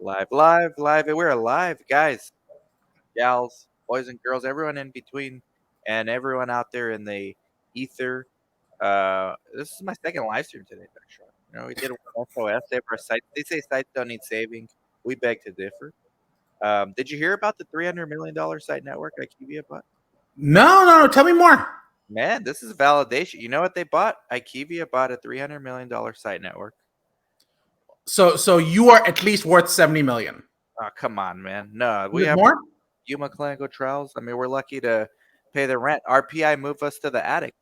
Live. We're alive, guys, gals, boys and girls, everyone in between, and everyone out there in the ether. This is my second live stream today, actually. We did one SOS save our site. They say sites don't need saving. We beg to differ. Did you hear about the $300 million site network IQVIA bought? No. Tell me more. Man, this is validation. You know what they bought? IQVIA bought a $300 million site network. So you are at least worth $70 million. Oh, come on, man. No, we Is it have more? Yuma clinical trials. I mean, we're lucky to pay the rent. Our PI moved us to the attic.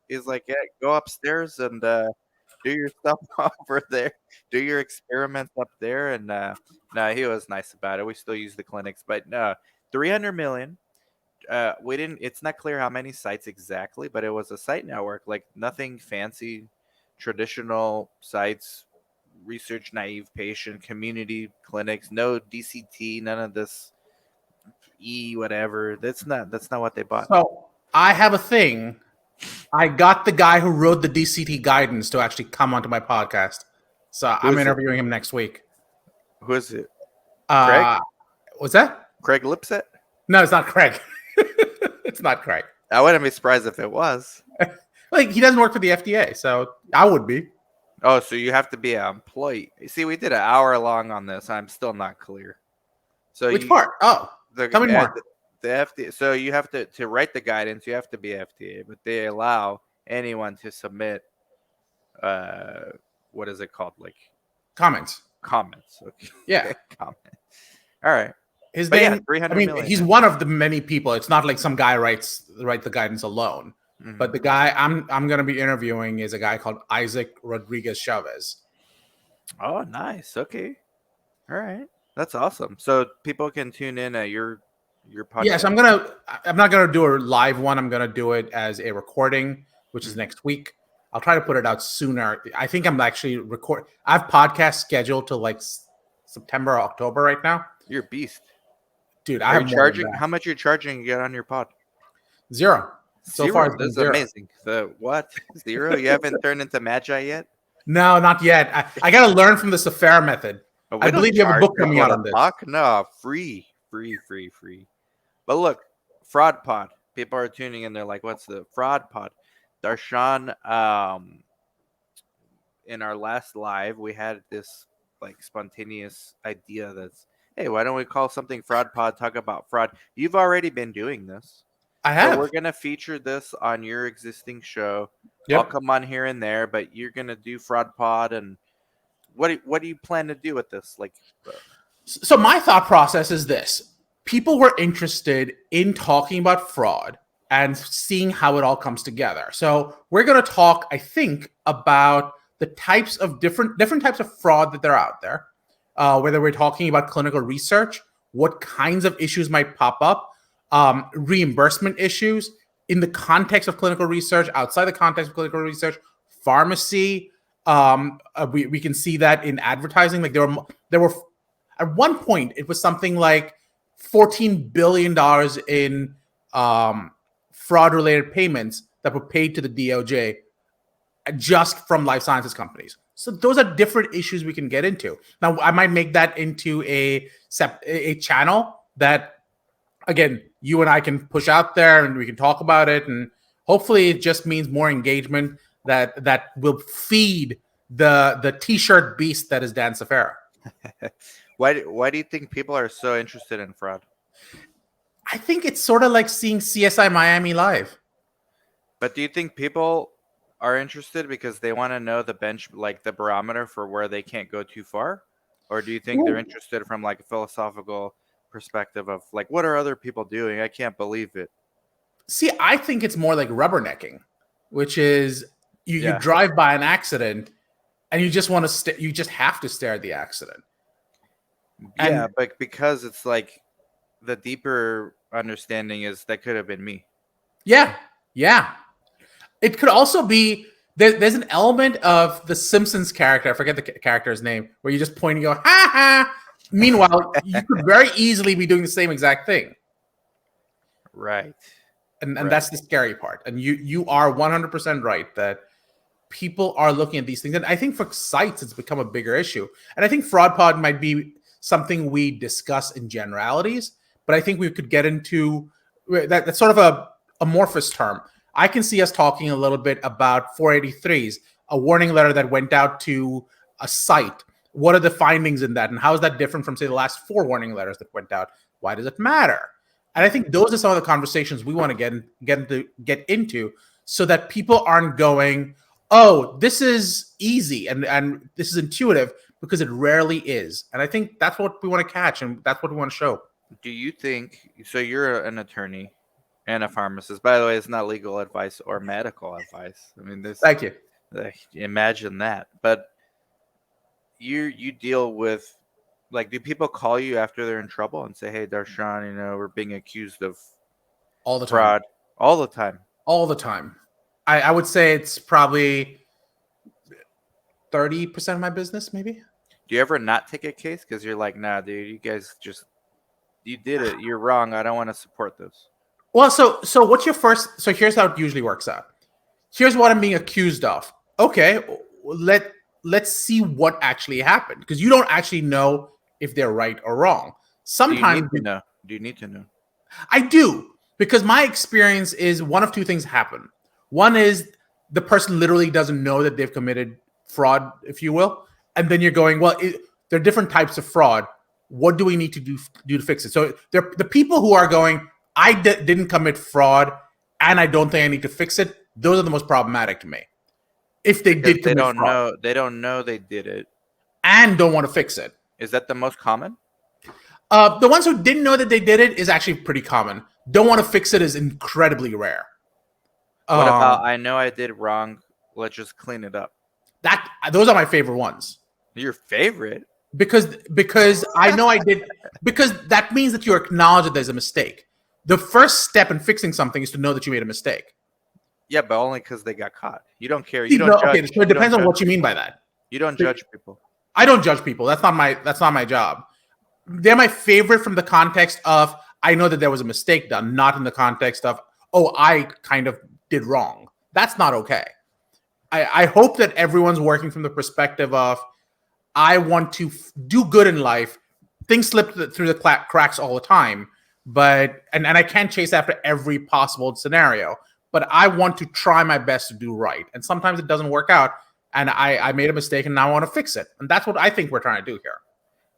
He's like, yeah, go upstairs and do your stuff over there. Do your experiments up there. And no, he was nice about it. We still use the clinics, but no, 300 million. We didn't. It's not clear how many sites exactly, but it was a site network, like nothing fancy, traditional sites, research naive patient, community clinics, no DCT, none of this whatever. That's not what they bought. So I have a thing. I got the guy who wrote the DCT guidance to actually come onto my podcast. So I'm interviewing him next week. Who is it? Craig? What's that? Craig Lipset? No, it's not Craig. It's not Craig. I wouldn't be surprised if it was. Like, he doesn't work for the FDA, so I would be. Oh, so you have to be an employee. See, we did an hour long on this. I'm still not clear. So which part? Oh, tell me more. The FDA. So you have to write the guidance. You have to be FDA, but they allow anyone to submit. What is it called? Like comments. Okay. Yeah. Comments. All right. His name. Yeah, 300 I mean, million. he's one of the many people. It's not like some guy write the guidance alone. Mm-hmm. But the guy I'm going to be interviewing is a guy called Isaac Rodriguez Chavez. Oh, nice. Okay. All right. That's awesome. So people can tune in at your podcast. Yes, I'm not gonna do a live one. I'm gonna do it as a recording, which is next week. I'll try to put it out sooner. I think I'm actually I have podcasts scheduled to like September or October right now. You're a beast. Dude, Are you charging? How much you're charging to get on your pod? Zero. So far, it's been zero. Amazing. The what? Zero? You haven't turned into Magi yet? No, not yet. I got to learn from the Safari method. I believe you have a book coming out on this. No, free. But look, Fraud Pod. People are tuning in. They're like, what's the Fraud Pod? Darshan, in our last live, we had this like spontaneous idea that's, hey, why don't we call something Fraud Pod, talk about fraud? You've already been doing this. I have. So we're going to feature this on your existing show. Yep. I'll come on here and there, but you're going to do Fraud Pod. And what do you plan to do with this? Like, so my thought process is this. People were interested in talking about fraud and seeing how it all comes together. So we're going to talk, I think, about the types of different types of fraud that are out there. Whether we're talking about clinical research, what kinds of issues might pop up, reimbursement issues in the context of clinical research, outside the context of clinical research, pharmacy. We can see that in advertising. Like there were at one point it was something like $14 billion in fraud-related payments that were paid to the DOJ just from life sciences companies. So those are different issues we can get into. Now, I might make that into a channel that, again, you and I can push out there and we can talk about it. And hopefully it just means more engagement that will feed the T-shirt beast that is Dan Safara. Why do you think people are so interested in fraud? I think it's sort of like seeing CSI Miami live. But do you think people are interested because they want to know the the barometer for where they can't go too far? Or do you think they're interested from like a philosophical perspective of like, what are other people doing? I can't believe it. See, I think it's more like rubbernecking, which is you drive by an accident and you just want to you just have to stare at the accident. Yeah, but because it's like the deeper understanding is that could have been me. Yeah. It could also be there's an element of the Simpsons character. I forget the character's name, where you just point and go, ha ha. Meanwhile, you could very easily be doing the same exact thing. Right. And that's the scary part. And you are 100% right that people are looking at these things. And I think for sites, it's become a bigger issue. And I think Fraud Pod might be something we discuss in generalities, but I think we could get into that. That's sort of a amorphous term. I can see us talking a little bit about 483s, a warning letter that went out to a site. What are the findings in that, and how is that different from, say, the last 4 warning letters that went out? Why does it matter? And I think those are some of the conversations we want to get into, so that people aren't going, "Oh, this is easy and this is intuitive," because it rarely is. And I think that's what we want to catch, and that's what we want to show. Do you think so? You're an attorney and a pharmacist. By the way, it's not legal advice or medical advice. I mean, this Thank you. imagine that. But you deal with, like, do people call you after they're in trouble and say, "Hey, Darshan, we're being accused of All the time. fraud," all the time? All the time. I would say it's probably 30% of my business, maybe. Do you ever not take a case because you're like, "Nah, dude, you guys just you did it. You're wrong. I don't want to support this." Well, so what's your first? So here's how it usually works out. Here's what I'm being accused of. Okay, let's see what actually happened, because you don't actually know if they're right or wrong. Do you need Sometimes to know? Do you need to know? I do, because my experience is one of two things happen. One is the person literally doesn't know that they've committed fraud, if you will, and then you're going, well, there are different types of fraud. What do we need to do to fix it? So they're the people who are going, I didn't commit fraud, and I don't think I need to fix it. Those are the most problematic to me. If they Because did commit fraud they don't know they did it. and don't want to fix it. Is that the most common? The ones who didn't know that they did it is actually pretty common. Don't want to fix it is incredibly rare. What about, I know I did wrong, let's just clean it up? Those are my favorite ones. Your favorite? Because I know I did, because that means that you acknowledge that there's a mistake. The first step in fixing something is to know that you made a mistake. Yeah, but only because they got caught. You don't care. See, You don't judge. okay, so it depends on what you mean by that. You don't judge people. I don't judge people. That's not my job. They're my favorite from the context of, I know that there was a mistake done, not in the context of, oh, I kind of did wrong. That's not okay. I hope that everyone's working from the perspective of, I want to do good in life. Things slip through the cracks all the time, but and I can't chase after every possible scenario. But I want to try my best to do right, and sometimes it doesn't work out. And I made a mistake, and now I want to fix it. And that's what I think we're trying to do here.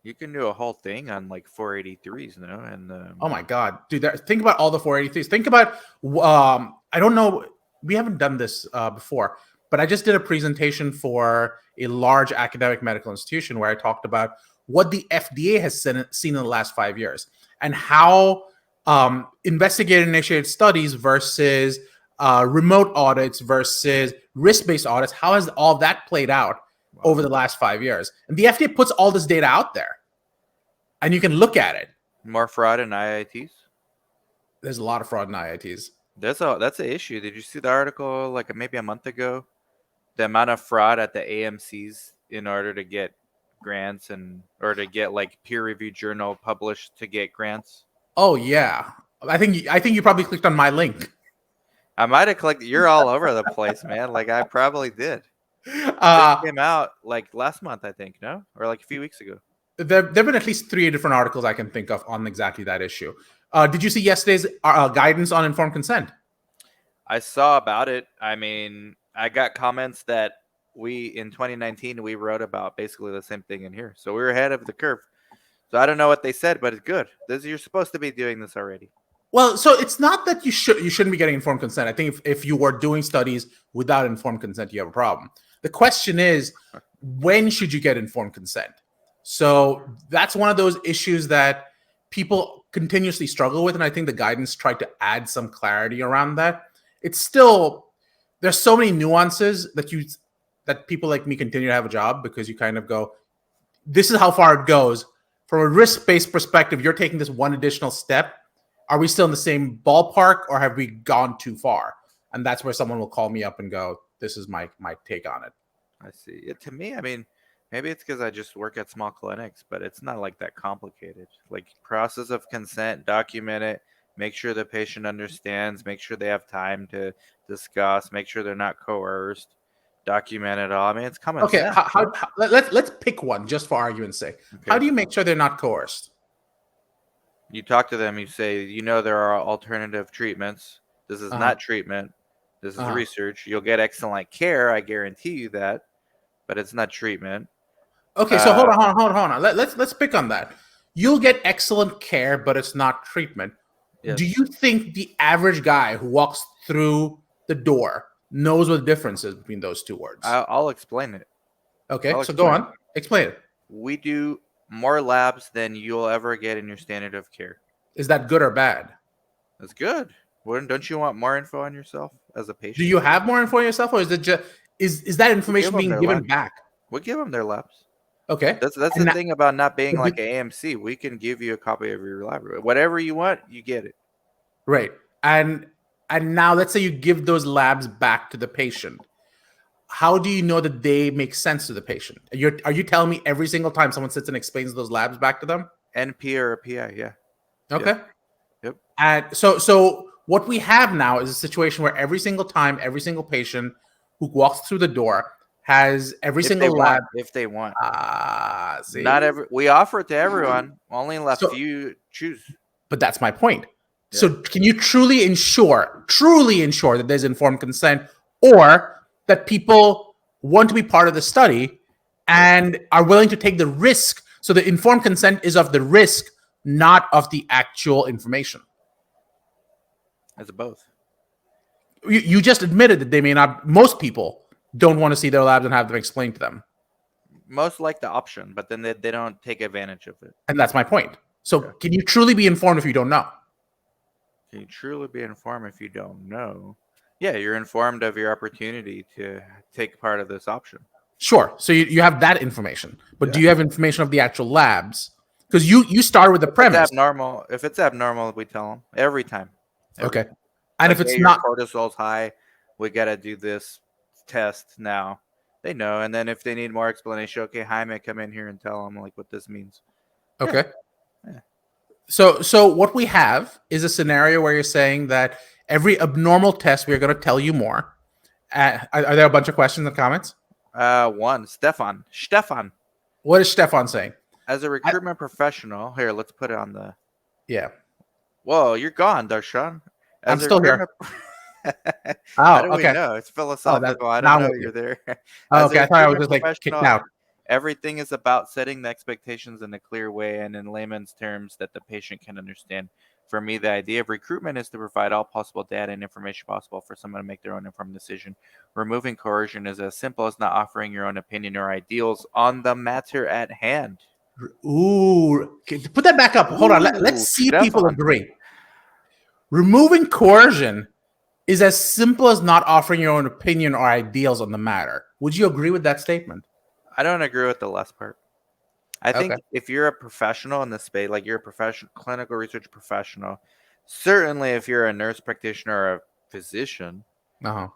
You can do a whole thing on like 483s, and Oh my god, dude! Think about all the 483s. Think about I don't know. We haven't done this before, but I just did a presentation for a large academic medical institution where I talked about what the FDA has seen in the last 5 years, and how investigator-initiated studies versus remote audits versus risk-based audits, how has all that played out over the last 5 years? And the FDA puts all this data out there, and you can look at it. more fraud in IITs. There's a lot of fraud in IITs. That's an issue. Did you see the article like maybe a month ago? The amount of fraud at the AMCs in order to get grants or to get like peer-reviewed journal published to get grants. Oh yeah, I think you probably clicked on my link. I might have clicked. You're all over the place, man. Like I probably did. This came out like last month, I think, no, or like a few weeks ago. There've been at least 3 different articles I can think of on exactly that issue. Did you see yesterday's guidance on informed consent? I saw about it. I mean, I got comments that in 2019 we wrote about basically the same thing in here, so we were ahead of the curve. So I don't know what they said, but it's good. You're supposed to be doing this already. Well, so it's not that you shouldn't be getting informed consent. I think if you were doing studies without informed consent, you have a problem. The question is, when should you get informed consent? So that's one of those issues that people continuously struggle with, and I think the guidance tried to add some clarity around that. It's still, there's so many nuances that people like me continue to have a job, because you kind of go, this is how far it goes. From a risk-based perspective, you're taking this one additional step. Are we still in the same ballpark, or have we gone too far? And that's where someone will call me up and go, this is my take on it. I see. To me, I mean, maybe it's because I just work at small clinics, but it's not like that complicated. Like process of consent, document it, make sure the patient understands, make sure they have time to discuss, make sure they're not coerced. Document it all. I mean, it's common Okay, sense, right? let's pick one just for argument's sake. How Okay. do you make sure they're not coerced? You talk to them, you say, there are alternative treatments. This is Uh-huh. not treatment. This is Uh-huh. research. You'll get excellent care, I guarantee you that, but it's not treatment. Okay, so Uh, hold on. Let's pick on that. You'll get excellent care, but it's not treatment. Do yes. you think the average guy who walks through the door knows what the difference is between those two words? I'll explain it. Okay, I'll so go explain it. on. Explain it. We do more labs than you'll ever get in your standard of care. Is that good or bad? That's good. Wouldn't Don't you want more info on yourself as a Do patient? you have more info on yourself, or is it just is that We give information them being their given labs. back? We give them their labs. Okay, That's the and that, thing about not being but like a AMC. We can give you a copy of your lab. Whatever you want, you get it. right, and now let's say you give those labs back to the patient. How do you know that they make sense to the patient? Are you telling me every single time someone sits and explains those labs back to them? NP or a PI, yeah. Yes. Okay. Yep. And so what we have now is a situation where every single time, every single patient who walks through the door has every If they single want. lab. If they want. Not See? every. We offer it to everyone. Only let So, few choose. but that's my point. Yeah. So, can you truly ensure that there's informed consent, or that people want to be part of the study Yes. and are willing to take the risk? So, the informed consent is of the risk, not of the actual information. It's both. You just admitted that they may not. Most people don't want to see their labs and have them explained to them, Most like the option, but then they don't take advantage of it. and that's my point. So, Okay. can you truly be informed if you don't know? Can you truly be informed if you don't know? Yeah, you're informed of your opportunity to take part of this option. Sure. So you have that information, but do Yeah. you have information of the actual labs? Because you started with the premise. If it's abnormal, we tell them every time. Every Okay. time. And Like, if it's hey, your not, cortisol's high. We gotta do this test now. They know, and then if they need more explanation, okay, Jaime, come in here and tell them like what this means. Yeah, okay. yeah. So what we have is a scenario where you're saying that every abnormal test we're going to tell you more. Are there a bunch of questions and comments? Stefan. What is Stefan saying? As a I, recruitment professional, here, let's put it on the. yeah, Whoa, you're gone, Darshan. I'm As a still here. recruitment. How Oh, do we okay. know? It's Oh, that philosophical. I don't now I'm know with you. you're there. Oh, As a okay. I thought I was recruitment just like kicked professional, out. everything is about setting the expectations in a clear way and in layman's terms that the patient can understand. For me, the idea of recruitment is to provide all possible data and information possible for someone to make their own informed decision. Removing coercion is as simple as not offering your own opinion or ideals on the matter at hand. Ooh, okay, put that back up. Hold on. Let's Ooh, see if people Stefan. agree. Removing coercion is as simple as not offering your own opinion or ideals on the matter. Would you agree with that statement? I don't agree with the last part. I Okay. think if you're a professional in this space, like you're a professional, clinical research professional, certainly if you're a nurse practitioner or a physician, Uh-huh.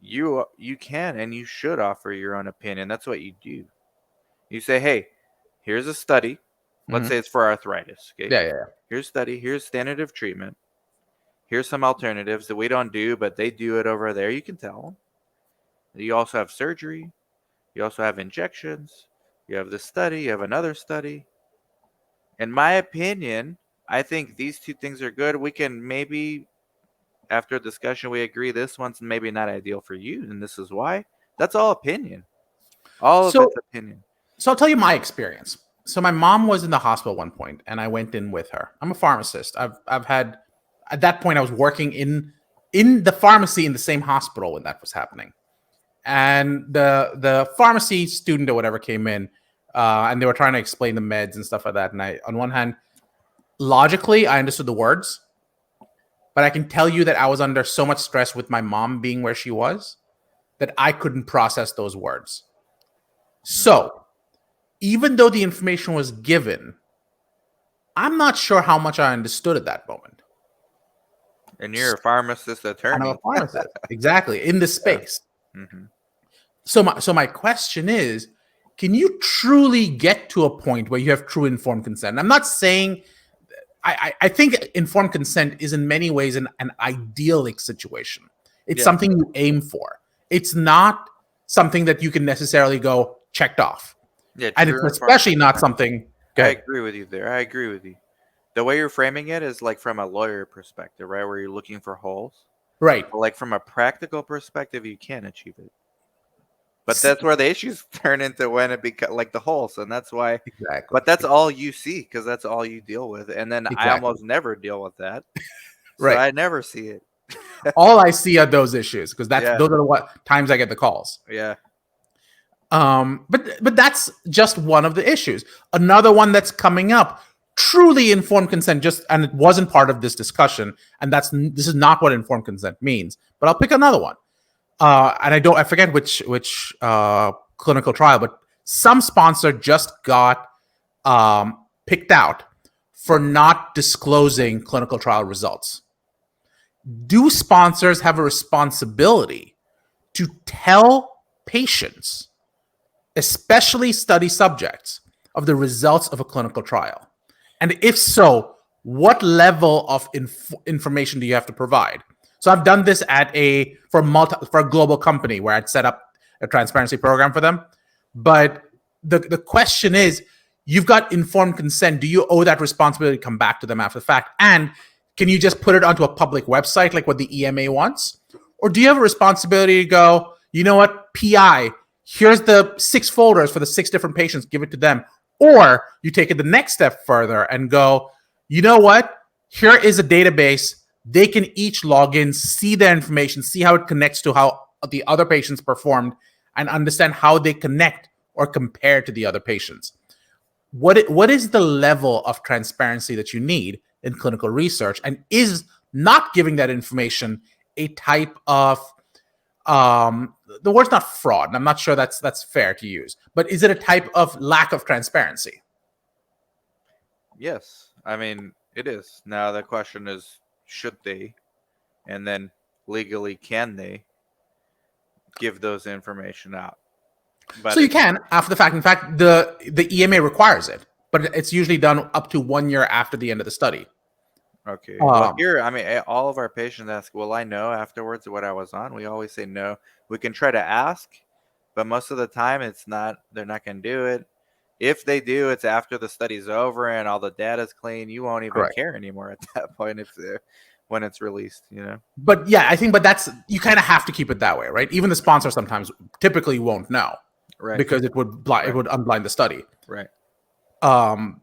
you can and you should offer your own opinion. That's what you do. You say, hey, here's a study. Let's Mm-hmm. say it's for arthritis. Okay, Yeah. here's study. Here's standard of treatment. Here's some alternatives that we don't do, but they do it over there. You can tell them. You also have surgery. You also have injections. You have this study. You have another study. In my opinion, I think these two things are good. We can maybe, after discussion, we agree this one's maybe not ideal for you, and this is why. That's all opinion. All of So, it's opinion. so I'll tell you my experience. So my mom was in the hospital at one point, and I went in with her. I'm a pharmacist. I've had at that point I was working in the pharmacy in the same hospital when that was happening. And the pharmacy student or whatever came in, and they were trying to explain the meds and stuff like that. And I, on one hand, logically, I understood the words, but I can tell you that I was under so much stress with my mom being where she was that I couldn't process those words. So, even though the information was given, I'm not sure how much I understood at that moment. And you're a pharmacist And I'm a attorney. pharmacist, exactly, in this Yeah. space. Mm-hmm. So my question is, can you truly get to a point where you have true informed consent? I'm not saying I think informed consent is in many ways an idyllic situation. It's Yeah. something you aim for. It's not. something that you can necessarily go checked off. Yeah, And it's true informed especially not consent. something I good. agree with you there. I agree with you. The way you're framing it is like from a lawyer perspective, right? Where you're looking for holes. Right. But like from a practical perspective, you can achieve it. But that's where the issues turn into when it becomes like the holes, and that's why. Exactly. But that's all you see because that's all you deal with, and then I Exactly. almost never deal with that, so Right. I never see it. All I see are those issues because Yeah, those are what times I get the calls. yeah, But that's just one of the issues. Another one that's coming up, truly informed consent, just and it wasn't part of this discussion, and this is not what informed consent means. But I'll pick another one. And I forget which clinical trial, but some sponsor just got picked out for not disclosing clinical trial results. Do sponsors have a responsibility to tell patients, especially study subjects, of the results of a clinical trial? And if so, what level of information do you have to provide? So I've done this for a global company where I'd set up a transparency program for them. But the question is, you've got informed consent. Do you owe that responsibility to come back to them after the fact? And can you just put it onto a public website like what the EMA wants? Or do you have a responsibility to go, you know what, PI, here's the 6 folders for the 6 different patients, give it to them? Or you take it the next step further and go, you know what, here is a database. They can each log in, see their information, see how it connects to how the other patients performed, and understand how they connect or compare to the other patients. What is the level of transparency that you need in clinical research? And is not giving that information a type of the word's not fraud, and I'm not sure that's fair to use, but is it a type of lack of transparency? yes. I mean, it is. Now the question is, should they, and then legally, can they give those information out? So But you it, can after the fact. In fact, the EMA requires it, but it's usually done up to 1 year after the end of the study. okay. Well, Um, here, I mean, all of our patients ask, "Will I know afterwards what I was on?" We always say no. We can try to ask, but most of the time, it's not. They're not going to do it. If they do, it's after the study's over and all the data's clean. You won't even correct. care anymore at that point if when it's released. But yeah, I think, but that's you kind of have to keep it that way, right? Even the sponsor sometimes typically won't know Right. because it Right. would unblind the study. Right. Um,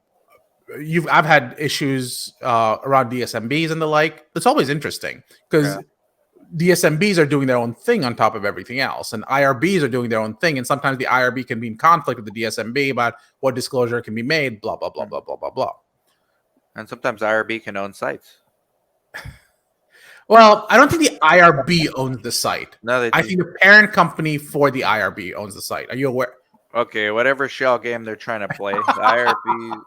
I've had issues around DSMBs and the like. It's always interesting Yeah. because DSMBs are doing their own thing on top of everything else, and IRBs are doing their own thing. And sometimes the IRB can be in conflict with the DSMB about what disclosure can be made. Blah blah blah blah Mhm. blah blah blah. And sometimes IRB can own sites. Well, I don't think the IRB owns the site. No, they I do. think the parent company for the IRB owns the site. Are you aware? Okay, whatever shell game they're trying to play, the IRB.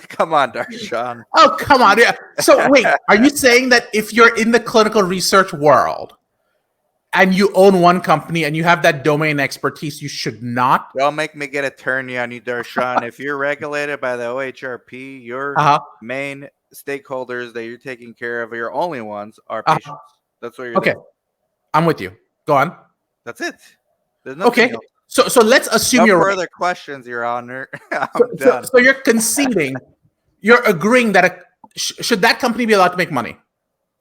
Come on, Darshan. Oh, come on. Yeah. So wait, are you saying that if you're in the clinical research world and you own one company and you have that domain expertise, you should not? Don't make me get a turn on you, Darshan. If you're regulated by the OHRP, your Uh-huh. main stakeholders that you're taking care of, your only ones, are Uh-huh. patients. That's what you're there Okay, for. I'm with you. Go on. That's it. There's nothing Okay. else. So let's assume No you're right. further questions, Your Honor. So, I'm so, done. so you're conceding, you're agreeing that should that company be allowed to make money?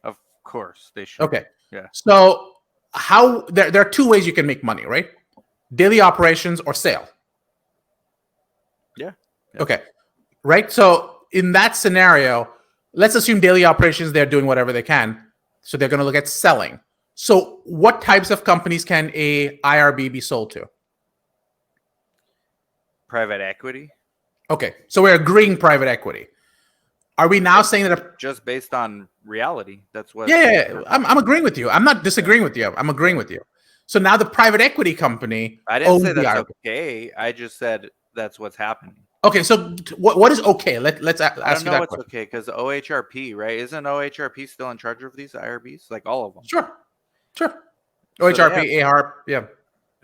Of course, they should. Okay. Yeah. So how there are 2 ways you can make money, right? Daily operations or sale. Yeah. Yes. Okay. Right? So in that scenario, let's assume daily operations, they're doing whatever they can. So they're going to look at selling. So what types of companies can a IRB be sold to? Private equity. Okay. So we're agreeing private equity. Are we now saying that Just based on reality. That's what. yeah, I'm agreeing with you. I'm not disagreeing with you. I'm agreeing with you. So now the private equity company I didn't say owns the that's IRB. okay. I just said that's what's happening. Okay, so what is okay? Let's I don't ask you know that what's question. okay because OHRP, right? Isn't OHRP still in charge of these IRBs? Like all of them. Sure, sure. So they have OHRP, AHARP, yeah.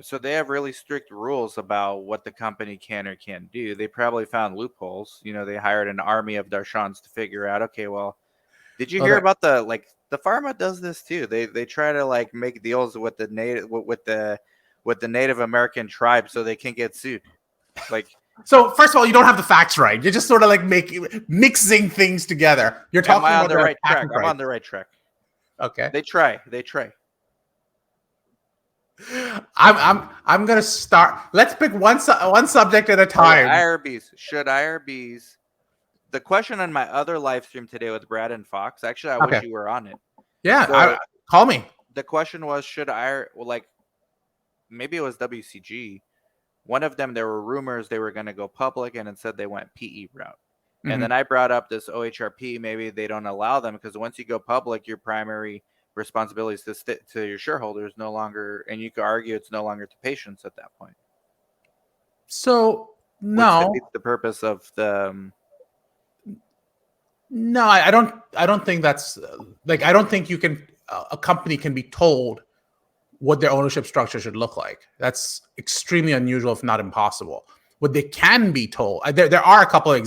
so they have really strict rules about what the company can or can't do. They probably found loopholes. They hired an army of Darshans to figure out, okay, well, did you hear Okay. about the pharma does this too. They try to like make deals with the native with the with the Native American tribe so they can get sued. Like, So first of all, you don't have the facts right. You're just sort of like mixing things together. You're am talking I on about the their right track? patent I'm on rights. the right track. Okay. They try. They try. I'm gonna start. Let's pick one subject at a Okay, time. IRBs. Should IRBs? The question on my other live stream today with Brad and Fox. Actually, I wish Okay. you were on it. Yeah. So Call me. the question was, should I like maybe it was WCG. One of them, there were rumors they were going to go public, and instead they went PE route. And Mm-hmm. then I brought up this OHRP. Maybe they don't allow them because once you go public, your primary responsibility is to your shareholders no longer, and you could argue it's no longer to patients at that point, So which no, defeats the purpose of the. no, I don't. I don't think that's like. I don't think you can. A company can be told what their ownership structure should look like. That's extremely unusual, if not impossible. What they can be told, there are a couple of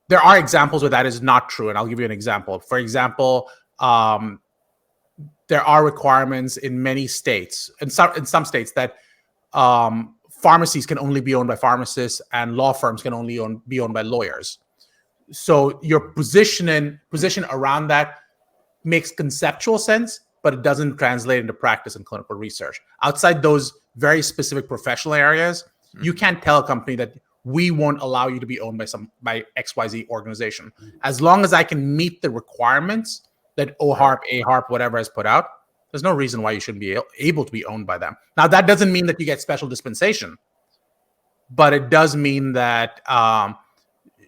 there are examples where that is not true, and I'll give you an example. For example, there are requirements in many states, in some states, that pharmacies can only be owned by pharmacists, and law firms can only be owned by lawyers. So your position around that makes conceptual sense, but it doesn't translate into practice and clinical research. Outside those very specific professional areas, you can't tell a company that we won't allow you to be owned by XYZ organization. As long as I can meet the requirements that OHARP, AHARP, whatever has put out, there's no reason why you shouldn't be able to be owned by them. Now, that doesn't mean that you get special dispensation, but it does mean that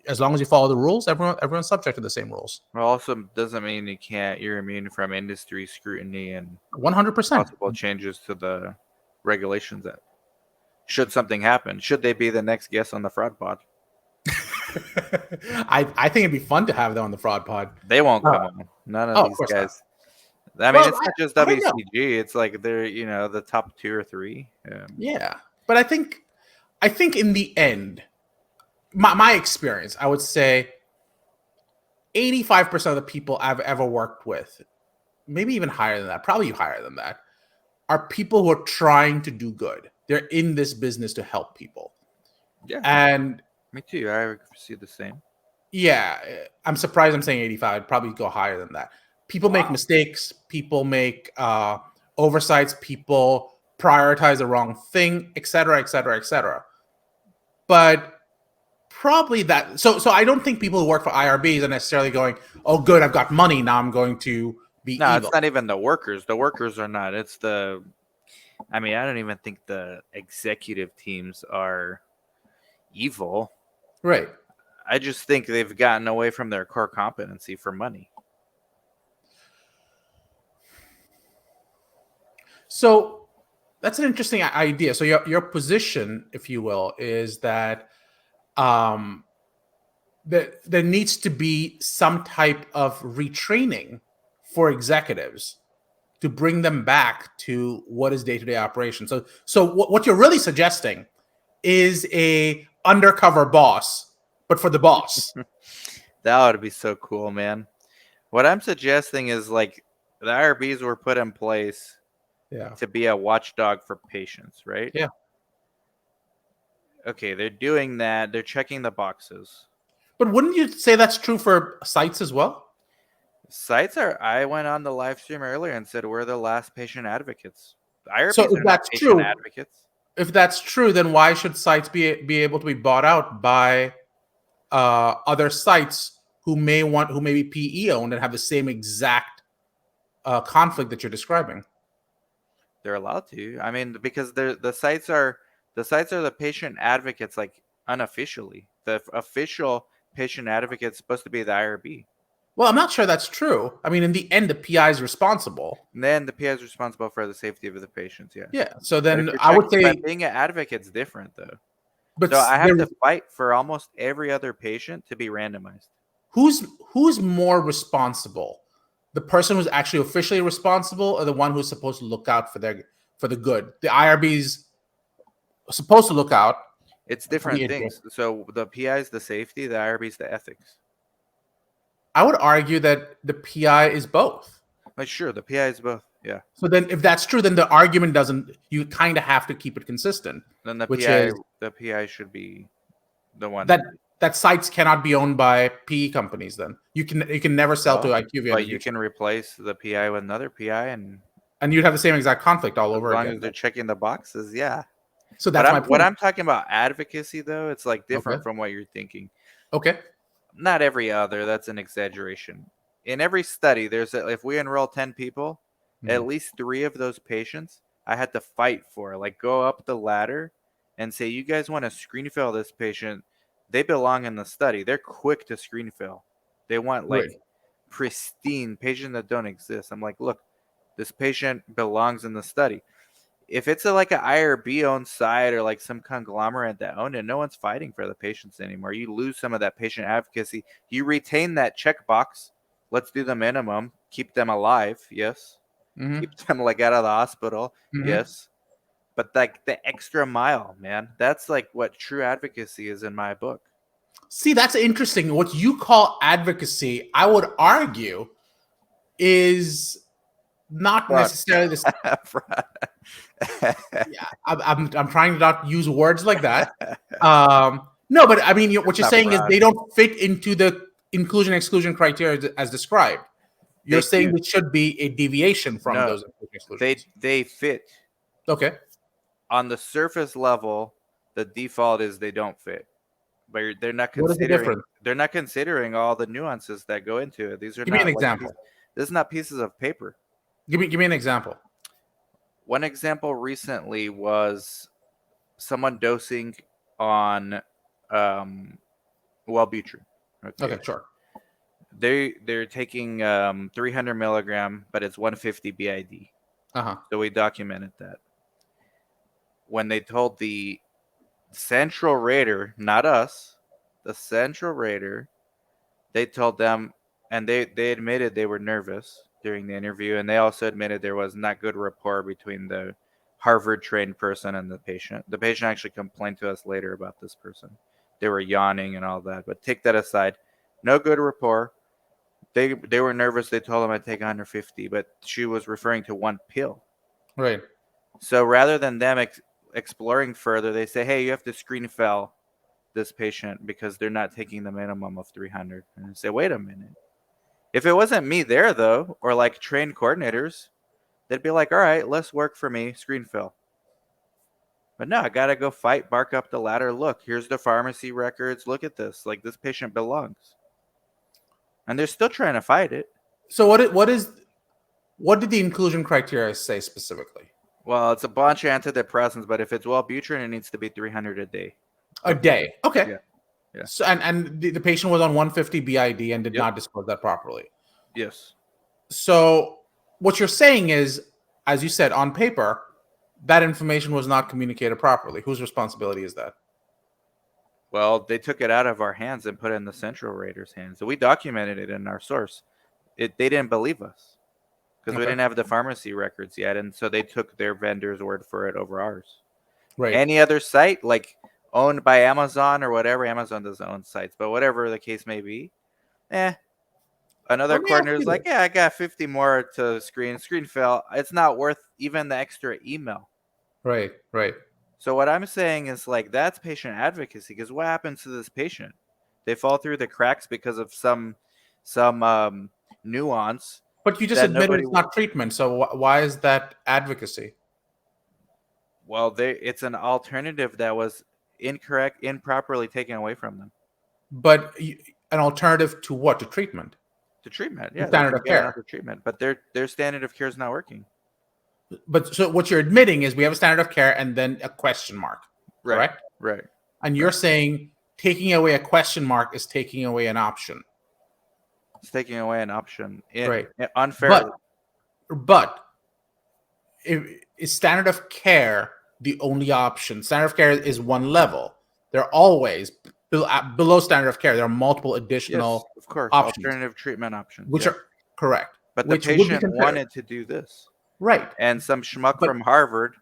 as long as you follow the rules, everyone's subject to the same rules. Well, also doesn't mean you're immune from industry scrutiny and 100%. possible changes to the regulations that should something happen. Should they be the next guest on the fraud pod? I think it'd be fun to have them on the fraud pod. They won't come on. None of Oh, of these course not. guys. I mean, Well, it's not just I don't know. WCG. It's like they're the top 2 or 3. Yeah, but I think in the end, my experience, I would say 85% of the people I've ever worked with, maybe even higher than that, probably higher than that, are people who are trying to do good. They're in this business to help people. Yeah, And me too. I see the same. yeah, I'm surprised I'm saying 85. I'd probably go higher than that. People make mistakes. People make oversights. People prioritize the wrong thing, et cetera, et cetera, et cetera. But probably that. So I don't think people who work for IRBs are necessarily going, "Oh, good, I've got money. Now I'm going to be No, evil." it's not even the workers. The workers are not. It's the. I mean, I don't even think the executive teams are evil. Right. I just think they've gotten away from their core competency for money. So that's an interesting idea. So your position, if you will, is that that there needs to be some type of retraining for executives to bring them back to what is day-to-day operation. So what you're really suggesting is a undercover boss, but for the boss. That would be so cool, man. What I'm suggesting is like the IRBs were put in place to be a watchdog for patients, right? Yeah. Okay, they're doing that. They're checking the boxes. But wouldn't you say that's true for sites as well? Sites are. I went on the live stream earlier and said we're the last patient advocates. The So IRBs if are not that's patient true, advocates. then why should sites be able to be bought out by other sites who may be PE owned and have the same exact conflict that you're describing? They're allowed to. I mean, because the sites are the patient advocates, like unofficially. The official patient advocate is supposed to be the IRB. Well, I'm not sure that's true. I mean, in the end, the PI is responsible. And then the PI is responsible for the safety of the patients. Yeah. Yeah. So But if then you're I would checking, say, but being an advocate's different though. but So I have to fight for almost every other patient to be randomized. who's more responsible? The person who's actually officially responsible, or the one who's supposed to look out for the good? The IRB's supposed to look out. It's different things. So the PI is the safety, the IRB is the ethics. I would argue that the PI is both. Like sure, the PI is both. Yeah. So then, if that's true, then the argument doesn't. You kind of have to keep it consistent, Then which is the PI should be the one. that sites cannot be owned by PE companies. Then you can never sell to Well, IQVIA in the but you future, can replace the PI with another PI, and and you'd have the same exact conflict all as over long again. as they're Then. checking the boxes, yeah. So But that's my what point. I'm talking about advocacy though, it's like Okay. different from what you're thinking. Okay. Not every other, that's an exaggeration. In every study, if we enroll 10 people, Mhm. at least 3 of those patients I had to fight for, like go up the ladder and say, "You guys want to screen fail this patient? They belong in the study." They're quick to screen fail. They want Right. like pristine patients that don't exist. I'm like, "Look, this patient belongs in the study." If it's like an IRB owned site or like some conglomerate that owned it, no one's fighting for the patients anymore. You lose some of that patient advocacy. You retain that checkbox. Let's do the minimum. Keep them alive. Yes. Hmm. Keep them like out of the hospital. Hmm. Yes. But like the extra mile, man, that's like what true advocacy is in my book. See, that's interesting. What you call advocacy, I would argue, is not Fraud. necessarily this. Fraud. Yeah, I'm trying to not use words like that. No, but I mean, what It's you're not saying is fraud. they don't fit into the inclusion exclusion criteria as described. You're They saying do. there should be a deviation from No, those inclusion exclusions. they fit. Okay. On the surface level, the default is they don't fit. But What is the difference? they're not considering all the nuances that go into it. These are Give me an not like example. this is not pieces of paper. Give me an example. One example recently was someone dosing on um, Wellbutrin. Okay, Okay, sure. they're taking 300 milligram, but it's 150 BID. Uh huh. So we documented that. When they told the central rater, not us, the central rater, they told them, and they admitted they were nervous during the interview, and they also admitted there was not good rapport between the Harvard trained person and the patient. The patient actually complained to us later about this person. They were yawning and all that, but take that aside. No good rapport. They were nervous. They told him I'd take 150, but she was referring to one pill. Right. So rather than them exploring further, they say, "Hey, you have to screen fail this patient because they're not taking the minimum of 300." And I say, "Wait a minute. If it wasn't me there though, or like trained coordinators, they'd be like, all right, less work for me, screen fill." But no, I gotta go fight, bark up the ladder. Look, here's the pharmacy records. Look at this. Like this patient belongs. And they're still trying to fight it. So what did the inclusion criteria say specifically? Well, it's a bunch of antidepressants, but if it's Wellbutrin, it needs to be 300 a day. A day. Okay. Yeah. Yeah. So and the patient was on 150 BID and did Yep. not disclose that properly. Yes. So what you're saying is, as you said, on paper, that information was not communicated properly. Whose responsibility is that? Well, they took it out of our hands and put it in the central rater's hands. So we documented it in our source. They didn't believe us because we Okay. didn't have the pharmacy records yet, and so they took their vendor's word for it over ours. Right. Any other site, like owned by Amazon or whatever, Amazon doesn't own sites, but whatever the case may be, eh. Another Let me ask coordinator is you like, this. yeah, I got 50 more to screen. Screen fail. It's not worth even the extra email. Right. Right. So what I'm saying is like that's patient advocacy because what happens to this patient? They fall through the cracks because of some nuance But you just that admitted nobody. it's not treatment. So why is that advocacy? Well, it's an alternative that was incorrect, improperly taken away from them But an alternative to what? To treatment? to treatment. To Yeah, they standard can of get care. another treatment, but their standard of care is not working. But so what you're admitting is we have a standard of care and then a question mark, Right, correct? right, And you're right. saying taking away a question mark is taking away an option, It's taking away an option. right? Unfairly. But is standard of care the only option? Standard of care is one level. There are always below standard of care. There are multiple Yes, additional of course. options, Alternative treatment options. which Yes. are correct, But the which would be patient considered wanted to do this. right. And some schmuck But from Harvard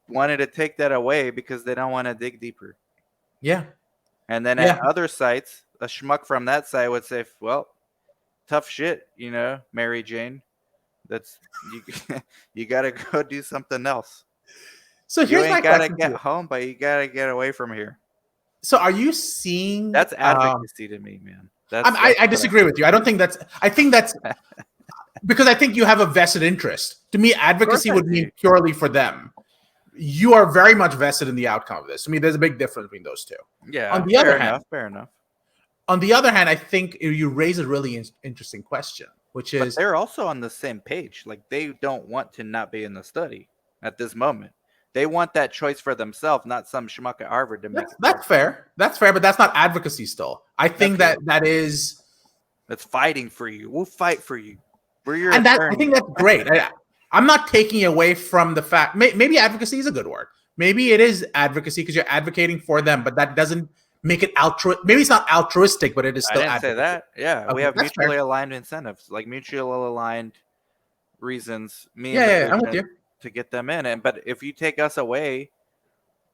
wanted to take that away because they don't want to dig deeper. yeah, And then yeah, at other sites, a schmuck from that site would say, well, tough shit, Mary Jane. That's you. You gotta go do something else. So You here's my ain't gotta question to get you. home, but you gotta get away from here. So are you seeing? That's advocacy to me, man. I What disagree with you. I don't think that's. I think that's I because I think you have a vested interest. To me, Of course advocacy I would do. mean purely for them. You are very much vested in the outcome of this. To me, there's a big difference between those two. On Yeah, the other fair hand, enough, fair enough. I think you raise a really interesting question, which But is they're also on the same page. Like they don't want to not be in the study at this moment. They want that choice for themselves, not some schmuck at Harvard to make it that's for them. fair. That's fair, but that's not advocacy. Still, I think Okay, that is, that's fighting for you. We'll fight for you. We're your and that I attorney. think that's great. I'm not taking away from the fact. Maybe advocacy is a good word. Maybe it is advocacy because you're advocating for them, but that doesn't make it altruistic. Maybe it's not altruistic, but it is I still didn't say advocacy. that. Yeah, we Okay, have that's fair. mutually aligned incentives, like mutually aligned reasons, me and Yeah, the yeah, yeah, I'm with patient, you. to get them in. And but if you take us away,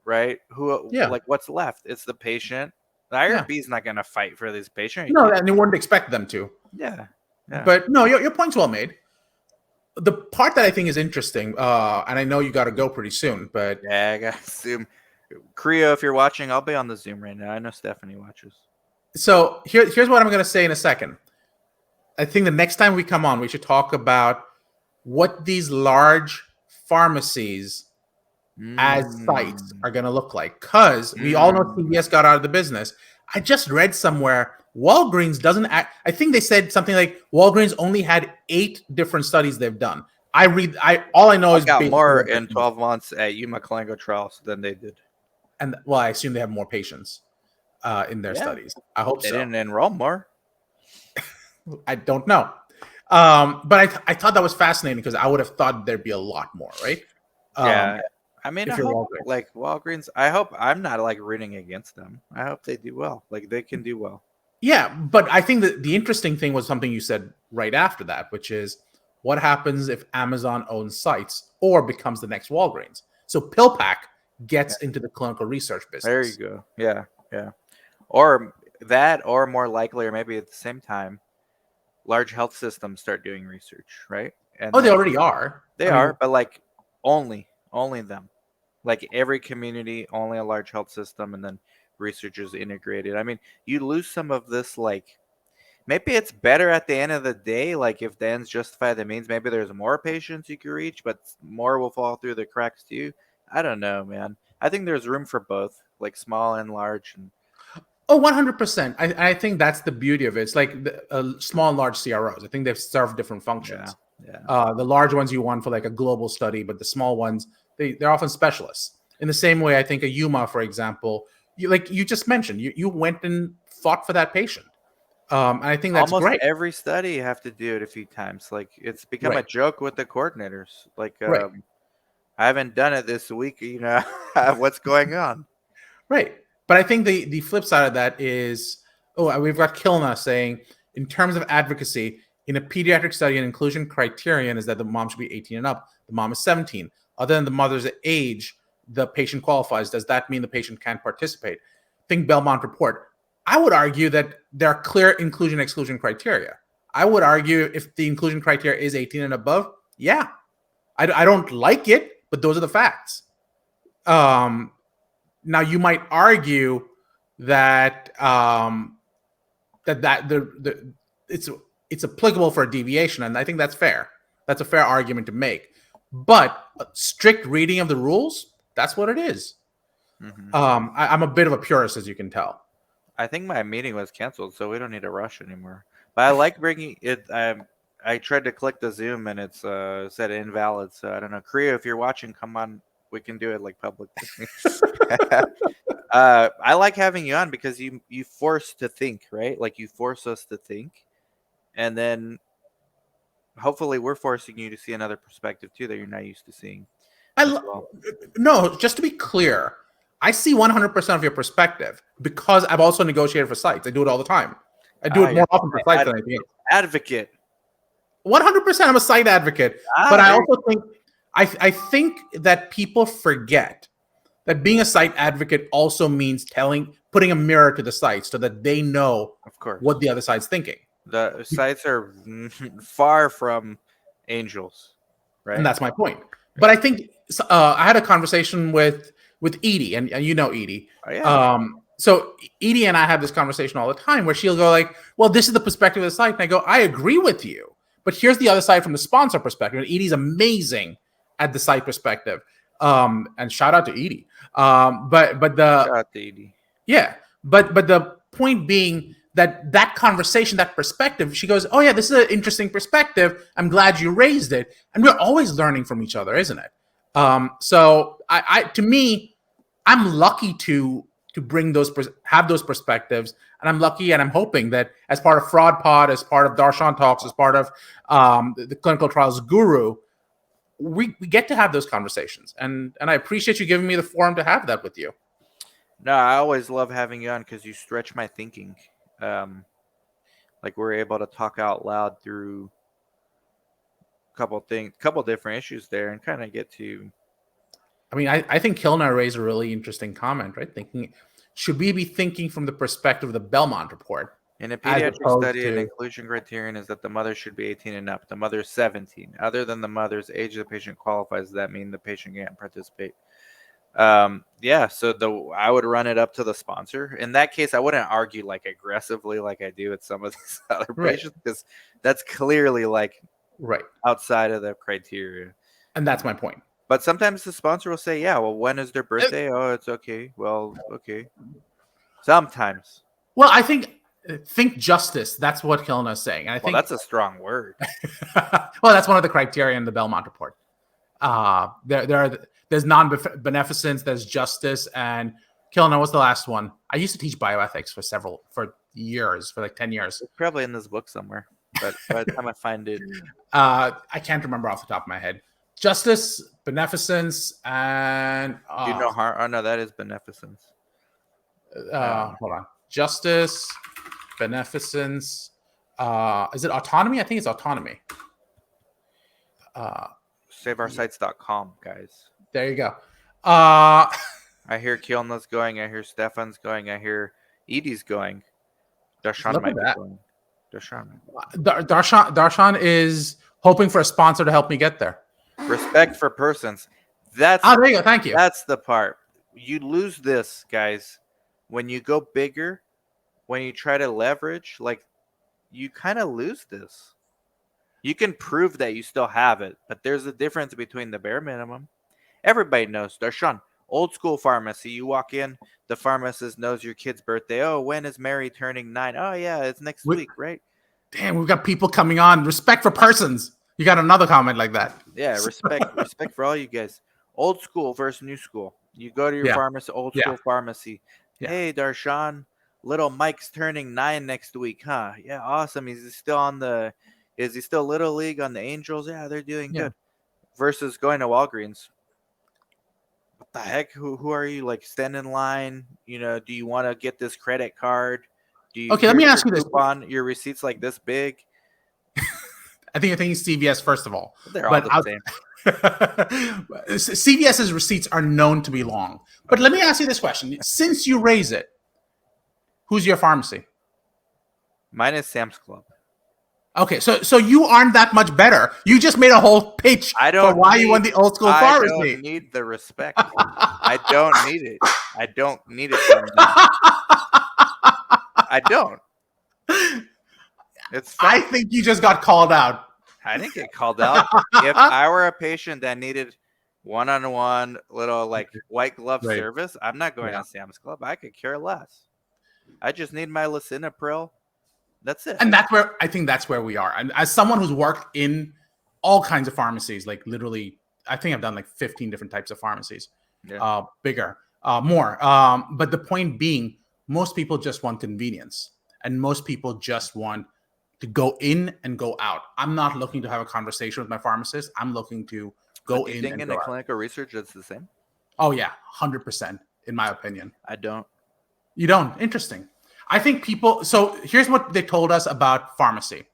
right? Who Yeah, like what's left? It's the patient. The yeah. IRB is not going to fight for this patient. Are you No, kidding and you me? wouldn't expect them to. Yeah, yeah, But no, your point's well made. The part that I think is interesting, and I know you got to go pretty soon, but yeah. I got Zoom. Korea, if you're watching, I'll be on the Zoom right now. I know Stephanie watches. so here's what I'm going to say in a second. I think the next time we come on, we should talk about what these large pharmacies as sites Mm, are going to look like. Because we all know mm. CVS got out of the business. I just read somewhere Walgreens doesn't act. I think they said something like Walgreens only had 8 different studies they've done. All I know I is got basically more what they're in doing. 12 months at Yuma clinical trials than they did. And well, I assume they have more patients in their Yeah, studies. I hope they so. didn't enroll more. I don't know. But I thought that was fascinating because I would have thought there'd be a lot more, right? Yeah, Um, I mean, I if you're hope Walgreens. like Walgreens. I hope I'm not like rooting against them. I hope they do well. Like they can do well. Yeah, but I think that the interesting thing was something you said right after that, which is what happens if Amazon owns sites or becomes the next Walgreens? So PillPack Yeah, gets into the clinical research there you business. go. Yeah, yeah. Or that, or more likely, or maybe at the same time, large health systems start doing research, right? And Oh, they then already are. they I mean, are, but like only them. Like every community, only a large health system, and then research is integrated. I mean, you lose some of this like maybe it's better at the end of the day. Like if the ends justify the means, maybe there's more patients you could reach, but more will fall through the cracks too. I don't know, man. I think there's room for both, like small and large. And oh, 100%. I think that's the beauty of it. It's like small and large CROs. I think they've served different yeah, functions. yeah. The large ones you want for like a global study, but the small ones, they're often specialists. In the same way, I think a Yuma, for example, like you just mentioned, you went and fought for that patient. And I think that's Almost great. every study you have to do it a few times. Like it's become a Right, joke with the coordinators. Like right, I haven't done it this week. You know what's going on? right. But I think the flip side of that is, oh, we've got Kilna saying, in terms of advocacy, in a pediatric study, an inclusion criterion is that the mom should be 18 and up. The mom is 17. Other than the mother's age, the patient qualifies. Does that mean the patient can't participate? Think Belmont report. I would argue that there are clear inclusion exclusion criteria. I would argue if the inclusion criteria is 18 and above, yeah. I don't like it, but those are the facts. Um, Now you might argue that the it's it's applicable for a deviation, and I think that's fair. That's a fair argument to make. But a strict reading of the rules, that's what it is. Hmm. I'm a bit of a purist, as you can tell. I think my meeting was canceled, so we don't need to rush anymore. But I like bringing it. I tried to click the Zoom and it's said invalid. So I don't know. Korea, if you're watching, come on. We can do it like publicly. I like having you on because you force to think, right? Like you force us to think, and then hopefully we're forcing you to see another perspective too that you're not used to seeing I as lo- well. no, just to be clear, I see 100% of your perspective because I've also negotiated for sites. I do it all the time. I do Ah, it you're more often for sites than anything advocate. else. Advocate. 100% I'm a site advocate, but Ah, I there you also think I think that people forget that being a site advocate also means putting a mirror to the site so that they know Of course. what the other side's thinking. The sites are far from Angels, And right? that's my point. But Yeah. I think I had a conversation with Edie, and you know Edie. Oh yeah. So Edie and I have this conversation all the time where she'll go like, "Well, this is the perspective of the site," and I go, "I agree with you, but here's the other side from the sponsor perspective." And Edie's amazing at the site perspective. And shout out to Edie. But the Shout out to Edie. Yeah, but the point being that that conversation, that perspective, she goes, "Oh yeah, this is an interesting perspective. I'm glad you raised it." And we're always learning from each other, isn't it? So I to me, I'm lucky to bring have those perspectives, and I'm lucky and I'm hoping that as part of Fraud Pod, as part of Darshan Talks, as part of the Clinical Trials Guru, we get to have those conversations, and I appreciate you giving me the forum to have that with you. No, I always love having you on because you stretch my thinking. Um, like we're able to talk out loud through couple different issues there, and kind of get to I mean, I think Kilner raised a really interesting comment, right? Thinking, should we be thinking from the perspective of the Belmont report in a as pediatric opposed study, an to, inclusion criterion is that the mother should be 18 and up. The mother's 17. Other than the mother's age, the patient qualifies. Does that mean the patient can't participate? Yeah. So I would run it up to the sponsor. In that case, I wouldn't argue like aggressively like I do with some of these other right, patients because that's clearly like right. outside of the criteria. And that's my point. But sometimes the sponsor will say, "Yeah, well, when is their Uh, birthday? Oh, it's okay. Well, okay." Sometimes. Well, I think justice. That's what Kilner is saying. And I Well, think, that's a strong word. well, that's one of the criteria in the Belmont report. There's non-beneficence, there's justice, and Kilner was the last one. I used to teach bioethics for years, for like 10 years. It's probably in this book somewhere. But by the time I find it, I can't remember off the top of my head. Justice, beneficence, and do no harm. Oh no, that is beneficence. hold on. Justice, beneficence. Is it autonomy? I think it's autonomy. SaveOurSites.com, guys. There you go. Uh, I hear Kielna's going. I hear Stefan's going. I hear Edie's going. Darshan Look at might be that. going. Darshan. Darshan is hoping for a sponsor to help me get there. Respect for persons. That's Oh, there you go. Thank you. That's the part. You lose this, guys, when you go bigger, when you try to leverage, like you kind of lose this. You can prove that you still have it, but there's a difference between the bare minimum. Everybody knows. Darshan, old school pharmacy. You walk in, the pharmacist knows your kid's birthday. Oh, when is Mary turning 9? Oh, yeah, it's next We, week, right? damn, we've got people coming on. Respect for persons. You got another comment like that. Yeah, respect for all you guys. Old school versus new school. You go to your Yeah, pharmacy, old yeah, school pharmacy. yeah, Hey, Darshan, little Mike's turning 9 next week, huh? Yeah, awesome. Is he still little league on the Angels? Yeah, they're doing yeah. good. Versus going to Walgreens. What the heck? Who are you? Like, stand in line. Do you want to get this credit card? Okay, let me Here's your ask you this. coupon. Your receipt's like this big. I think it's CVS first of all, They're all but the same. CVS's receipts are known to be long. But let me ask you this question: since you raise it, who's your pharmacy? Mine is Sam's Club. Okay, so you aren't that much better. You just made a whole pitch for why you want the old school I pharmacy. don't need the respect. I don't need it. I don't need it from them. I don't. It's I fine. think you just got called out. I didn't get called out. If I were a patient that needed one-on-one little like white glove Right. service, I'm not going Yeah. to Sam's Club. I could care less. I just need my lisinopril. That's it. And that's where we are. And as someone who's worked in all kinds of pharmacies, like literally, I think I've done like 15 different types of pharmacies, Yeah. bigger, more. But the point being, most people just want convenience, and most people just want to go in and go out. I'm not looking to have a conversation with my pharmacist. I'm looking to But go do you in think and in go the out. clinical research it's the same? Oh yeah, 100%, in my opinion. I don't. You don't? Interesting. I think people. So here's what they told us about pharmacy.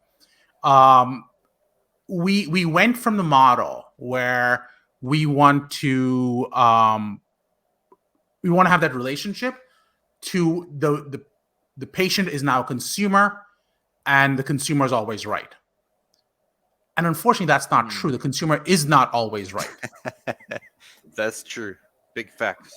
We went from the model where we want to have that relationship to the patient is now a consumer, and the consumer is always right. And unfortunately, that's not Mm. true. The consumer is not always right. That's true. Big facts.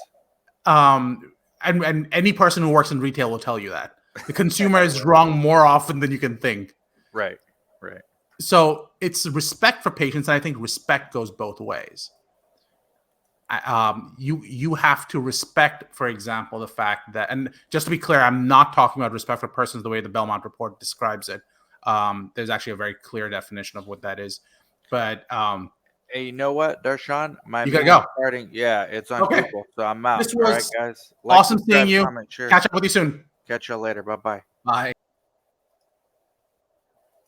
Um, and any person who works in retail will tell you that the consumer is wrong more often than you can think. Right. Right. So it's respect for patients, and I think respect goes both ways. You have to respect, for example, the fact that, and just to be clear, I'm not talking about respect for persons the way the Belmont report describes it. There's actually a very clear definition of what that is. But Hey, you know what, Darshan? My you gotta meeting's go. starting. Yeah, it's on Okay. Google, so I'm out. This All right, was guys. Like, awesome seeing subscribe, you. comment, share. Catch up with you soon. Catch you later. Bye bye. Bye.